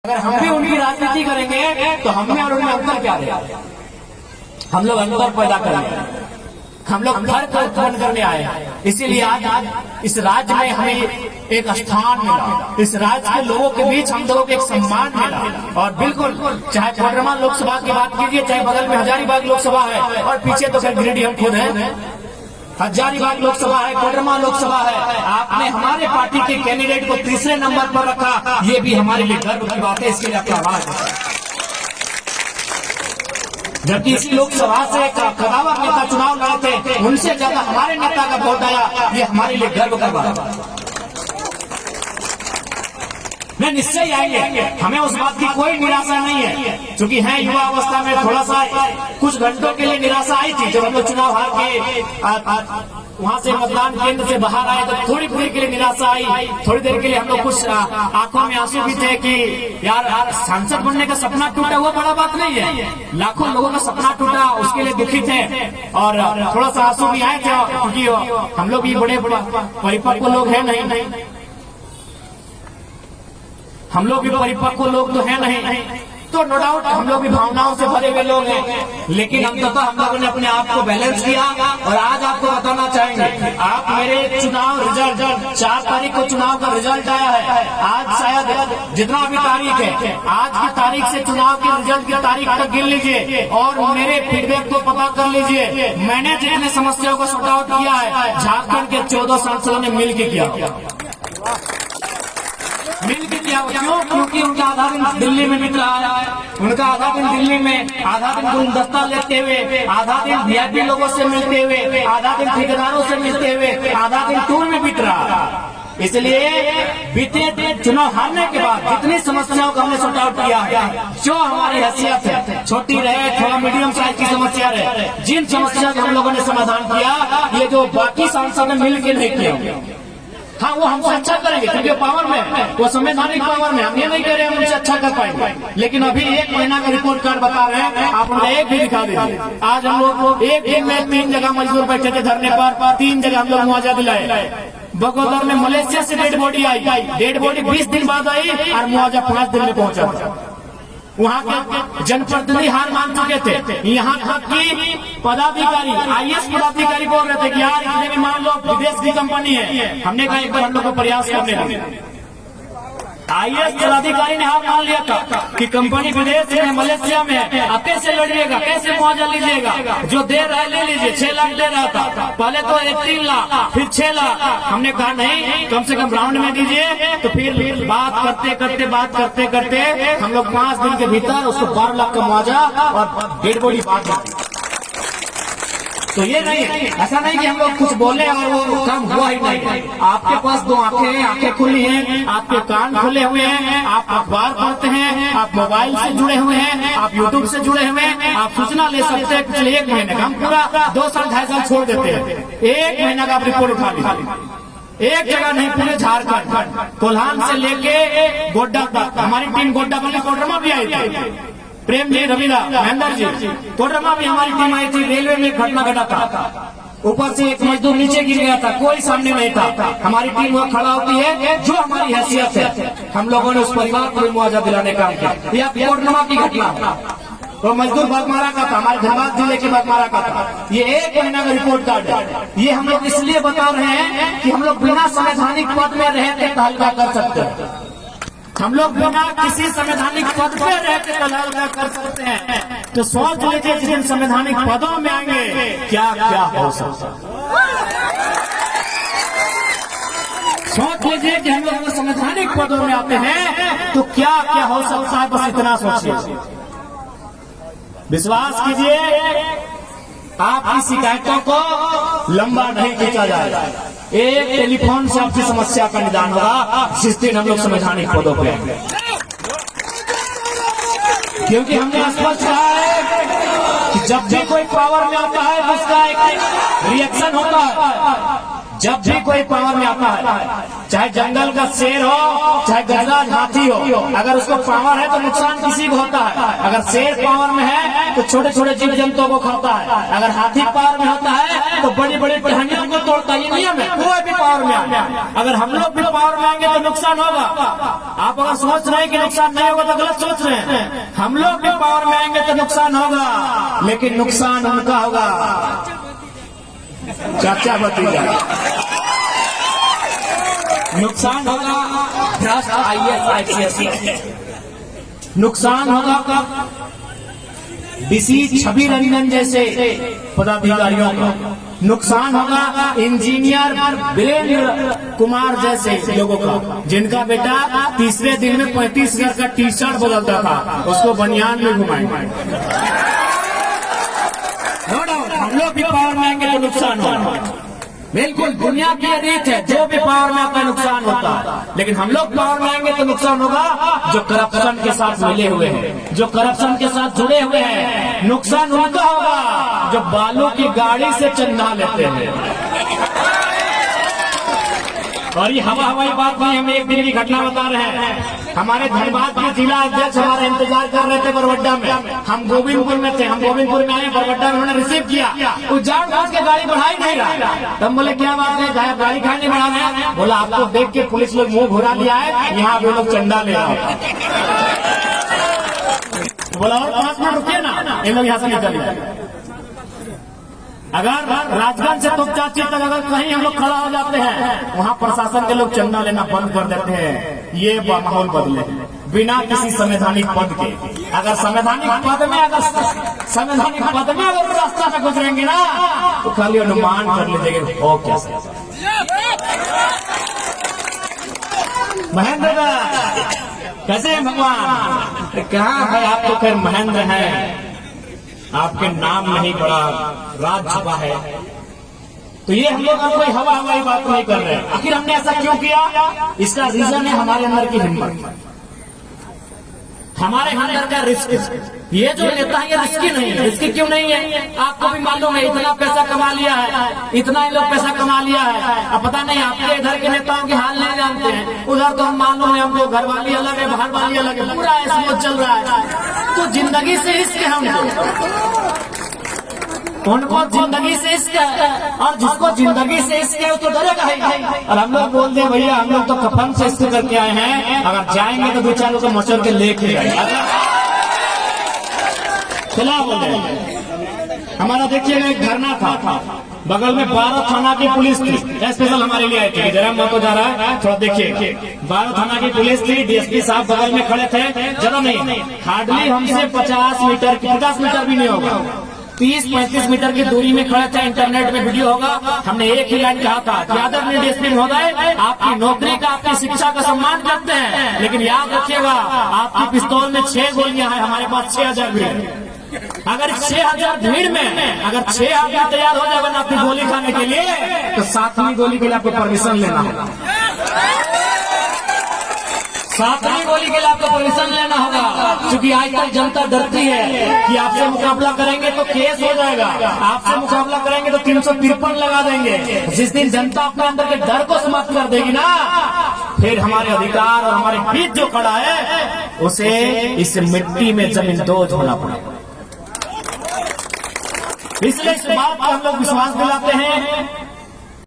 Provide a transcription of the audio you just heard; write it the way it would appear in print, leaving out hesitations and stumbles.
अगर हम भी उनकी राजनीति करेंगे तो हम में और उनमें अंतर क्या है? हम लोग अंतर पैदा करेंगे, हम लोग घर को उत्पन्न करने आए हैं। इसीलिए आज इस राज्य में हमें एक स्थान मिला, इस राज्य के लोगों के बीच हम लोगों को एक सम्मान मिला। और बिल्कुल चाहे कोडरमा लोकसभा की बात कीजिए, चाहे बगल में हजारीबाग लोकसभा है और पीछे तो फिर गिरिडीह हम खुद हैं, हजारीबाग लोकसभा है, कोडरमा लोकसभा है। आपने हमारे पार्टी के कैंडिडेट को तीसरे नंबर पर रखा, ये भी हमारे लिए गर्व की बात है। इसके लिए आपका आभार। जबकि इसी लोकसभा से एक कदावर नेता चुनाव लड़े थे, उनसे ज्यादा हमारे नेता का वोट आया, ये हमारे लिए गर्व का बात है। मैं निश्चय आएंगे, हमें उस बात की कोई निराशा नहीं है, क्योंकि है युवा अवस्था में थोड़ा सा कुछ घंटों के लिए निराशा आई थी जब हम लोग चुनाव हार के वहां से मतदान केंद्र से बाहर आए, तो थोड़ी देर के लिए निराशा आई। थोड़ी देर के लिए हम लोग कुछ आंखों में आंसू भी थे कि यार सांसद बनने का सपना टूटा, वो बड़ा बात नहीं है। लाखों लोगों का सपना टूटा, उसके लिए दुखी थे और थोड़ा सा आंसू भी आए थे, क्योंकि हम लोग भी बड़े परिपक्व लोग हैं नहीं, हम लोग भी परिपक्व लोग तो है नहीं, तो नो डाउट हम लोग भी भावनाओं से भरे हुए लोग हैं। लेकिन अंततः हम लोगों ने अपने आप को बैलेंस किया और आज आपको बताना चाहेंगे, आप मेरे चुनाव रिजल्ट 4 तारीख को चुनाव का रिजल्ट आया है। आज शायद जितना भी तारीख है, आज की तारीख से चुनाव के रिजल्ट की तारीख तक गिन लीजिए और मेरे फीडबैक को पता कर लीजिए। मैंने जितने समस्याओं को सॉर्ट आउट किया है, झारखंड के 14 सांसदों ने मिलकर किया। मिलकर किया क्यों? क्योंकि उनका आधा दिन दिल्ली में बीत रहा है, उनका आधा दिन दिल्ली में, आधा दिन गुलदस्ता लेते हुए, आधा दिन वीआईपी लोगों से मिलते हुए, आधा दिन ठेकेदारों से मिलते हुए, आधा दिन टूर में बीत रहा है। इसलिए बीते चुनाव हारने के बाद जितनी समस्याओं को हमने सॉर्ट आउट किया है, जो हमारी हैसियत है, छोटी रहे थोड़ा मीडियम साइज की समस्या रहे, जिन समस्या का हम लोगों ने समाधान किया, ये जो बाकी सांसद ने मिलकर नहीं किया, हाँ वो हमसे अच्छा करेंगे क्योंकि पावर में, वो संवैधानिक पावर में। हम ये नहीं कह रहे हम उनसे अच्छा कर पाएंगे, लेकिन अभी 1 महीना का रिपोर्ट कार्ड बता रहे हैं, आप उन्हें एक भी दिखा दीजिए। आज हम लोग एक दिन में 3 जगह मजदूर बैठे थे धरने पर, 3 जगह हम लोग मुआवजा दिलाए। बगोदर में मलेशिया से डेड बॉडी आई, डेड बॉडी 20 दिन बाद आई और मुआवजा 5 दिन में पहुंचा। वहाँ के जनप्रतिनिधि हार मान चुके थे, यहाँ तक कि पदाधिकारी आईएएस पदाधिकारी बोल रहे थे कि यार इतने भी मान लो विदेश की कंपनी है। हमने कहा एक बार हम लोग को प्रयास करने लगे। आईएएस पदाधिकारी ने हार मान लिया था कि कंपनी विदेश में मलेशिया में है, अब कैसे लड़िएगा, कैसे मुआवजा लीजिएगा? जो दे रहा है ले लीजिए। 6 लाख दे रहा था, पहले तो 3 लाख फिर 6 लाख। हमने कहा नहीं, कम से कम राउंड में दीजिए। तो फिर बात करते करते हम लोग 5 दिन के भीतर उसको 12 लाख का मुआवजा और डेड बॉडी बात। तो ये नहीं, ऐसा नहीं कि हम लोग कुछ बोले और वो काम हुआ ही नहीं। आपके पास 2 आंखें हैं, आंखें खुली हैं, आपके कान खुले हुए हैं, आप अखबार पढ़ते हैं, आप मोबाइल से जुड़े हुए हैं, आप यूट्यूब से जुड़े हुए हैं, आप सूचना ले सकते हैं। पिछले 1 महीने का हम पूरा 2 साल 2.5 साल छोड़ देते हैं, 1 महीना का आप रिपोर्ट उठा लीजिए। एक जगह नहीं, पूरे झारखंड कोल्हान से लेके गोड्डा तक हमारी टीम गोड्डा बल्कि कोडरमा भी आई थी। प्रेम जी, रविदा, महेंद्र जी, कोडरमा भी हमारी टीम आई थी। रेलवे में एक घटना घटा था, ऊपर से एक मजदूर नीचे गिर गया था, कोई सामने नहीं था। हमारी टीम वहाँ खड़ा होती है, जो हमारी हैसियत है, हम लोगों ने उस परिवार को मुआवजा दिलाने का काम किया। यह कोडरमा की घटना, तो मजदूर बागमारा का था, हमारे धनबाद जिले के बागमारा का था। ये 1 महीना का रिपोर्ट कार्ड है। ये हम लोग इसलिए बता रहे हैं कि हम लोग बिना संवैधानिक पद में रहते तहलका कर सकते हैं। हम लोग बिना किसी संवैधानिक पद पे रहते तहलका कर सकते हैं। तो सोच लीजिए जिन संवैधानिक पदों में आएंगे क्या क्या हो सकता है। सोच लीजिए कि हम लोग संवैधानिक पदों में आते हैं तो क्या क्या हो सकता है, बस इतना सोचिए। विश्वास कीजिए, आपकी शिकायतों को लंबा नहीं खींचा जाएगा। एक टेलीफोन से आपकी समस्या का निदान होगा जिस दिन हम लोग संवैधानिक पदों पे आएंगे। क्योंकि हमने स्पष्ट कहा है कि जब भी कोई पावर में आता है उसका एक रिएक्शन होता है। जब भी कोई पावर में आता है चाहे जंगल का शेर हो, चाहे गजराज हाथी हो, अगर उसको पावर है तो नुकसान किसी को होता है। अगर शेर पावर में है तो छोटे छोटे जीव जंतुओं को खाता है, अगर हाथी पावर में होता है तो बड़ी बड़ी टहनियों को तोड़ता है। ये नियम है, कोई भी पावर में आए। अगर हम लोग भी पावर में आएंगे तो नुकसान होगा। आप अगर सोच रहे हैं कि नुकसान नहीं होगा तो गलत सोच रहे हैं। हम लोग भी पावर में आएंगे तो नुकसान होगा, लेकिन नुकसान उनका होगा चाचा भतीजा। नुकसान होगा भ्रष्ट IAS IPS, नुकसान होगा डीसी छवि रंजन जैसे पदाधिकारियों का, नुकसान होगा इंजीनियर वीरेंद्र कुमार जैसे लोगों का, जिनका बेटा तीसरे दिन में 35,000 का टी शर्ट बदलता था, उसको बनियान में घुमाएंगे। हम लोग भी पावर में आएंगे तो नुकसान होगा। बिल्कुल दुनिया की रीत है, जो भी पावर में आता है नुकसान होता है, लेकिन हम लोग पावर में आएंगे तो नुकसान होगा जो करप्शन के साथ मिले हुए हैं, जो करप्शन के साथ जुड़े हुए हैं। नुकसान उनका होगा जो बालू की गाड़ी से चंदा लेते हैं। और ये हवाई बात नहीं, हम एक दिन की घटना बता रहे हैं। हमारे धनबाद के जिला अध्यक्ष हमारा इंतजार कर रहे थे बरवड्डा में, हम गोविंदपुर में थे, हम गोविंदपुर में आए, बरवड्डा में उन्होंने रिसीव किया, वो जान बूझ के गाड़ी बढ़ाई नहीं रहा। तब बोले क्या बात है, गाड़ी खाने नहीं बढ़ा है? बोला आपको देख के पुलिस लोग मुंह घुरा लिया है, यहाँ पे लोग चंदा ले रहा है। बोला और 5 मिनट रुकिए ना, ये लोग यहाँ से निकल गए। अगर राजगंज से तुपचाची तक अगर कहीं हम लोग खड़ा हो जाते हैं, वहाँ प्रशासन के लोग चंदा लेना बंद कर देते हैं। ये माहौल बदले बिना किसी संवैधानिक पद के। अगर संवैधानिक पद में अगर रास्ता से गुजरेंगे ना तो खाली अनुमान कर लीजिएगा हो कैसे। महेंद्र कैसे हैं भगवान? कहाँ है आप? तो खैर महेंद्र है, आपके नाम नहीं बड़ा राज छुपा है। तो ये हम लोग कोई हवाई बात नहीं कर रहे हैं। आखिर हमने ऐसा क्यों किया? इसका रीजन है हमारे अंदर की हिम्मत, हमारे अंदर का रिस्क। ये जो नेता है ये रिस्की नहीं है। रिस्की क्यों नहीं है? आपको भी मालूम है, इतना पैसा कमा लिया है, इतना ही लोग पैसा कमा लिया है। अब पता नहीं आपके इधर के नेताओं के हाल नहीं जानते हैं, उधर तो हम मालूम है, हमको घर वाली अलग है, बाहर वाली अलग है, पूरा स्मूथ चल रहा है। तो जिंदगी से इश्क है उनको जिंदगी से इश्क है, और जिसको जिंदगी से इश्क है वो तो डरेगा ही। और हम लोग बोलते हैं भैया हम लोग तो कफन से इश्क करके आए हैं, अगर जाएंगे तो 2-4 लोग मचल के लेके जाएंगे। चला बोले हमारा देखिएगा एक धरना था, बगल में 12 थाना की पुलिस थी, स्पेशल हमारे लिए आई थी। जरा मत हो जा रहा है, थोड़ा देखिए। 12 थाना की पुलिस थी, DSP साहब बगल में खड़े थे। जरा नहीं, हार्डली हमसे 50 मीटर भी नहीं होगा, 30-35 मीटर की दूरी में खड़े थे। इंटरनेट में वीडियो होगा। हमने एक ही लाइन कहा था कि आदरणीय DSP महोदय, आपकी नौकरी का, आपकी शिक्षा का सम्मान करते हैं, लेकिन याद रखिएगा आपकी पिस्तौल में 6 गोलियां हैं, हमारे पास 6000 भीड़। अगर 6000 भीड़ में अगर 6 आदमी तैयार हो जाएगा ना आपकी गोली खाने के लिए, तो 7वीं गोली के लिए आपको परमिशन लेना होगा। 7वीं गोली के लिए आपको परमिशन लेना होगा, क्योंकि आजकल जनता डरती है कि आपसे मुकाबला करेंगे तो केस हो जाएगा, आपसे मुकाबला करेंगे तो 353 लगा देंगे। जिस दिन जनता अपने अंदर के डर को समाप्त कर देगी ना, फिर हमारे अधिकार और हमारे बीच जो खड़ा है उसे इस मिट्टी में जमींदोज होना पड़ेगा। इसलिए इस बात पर हम लोग विश्वास दिलाते हैं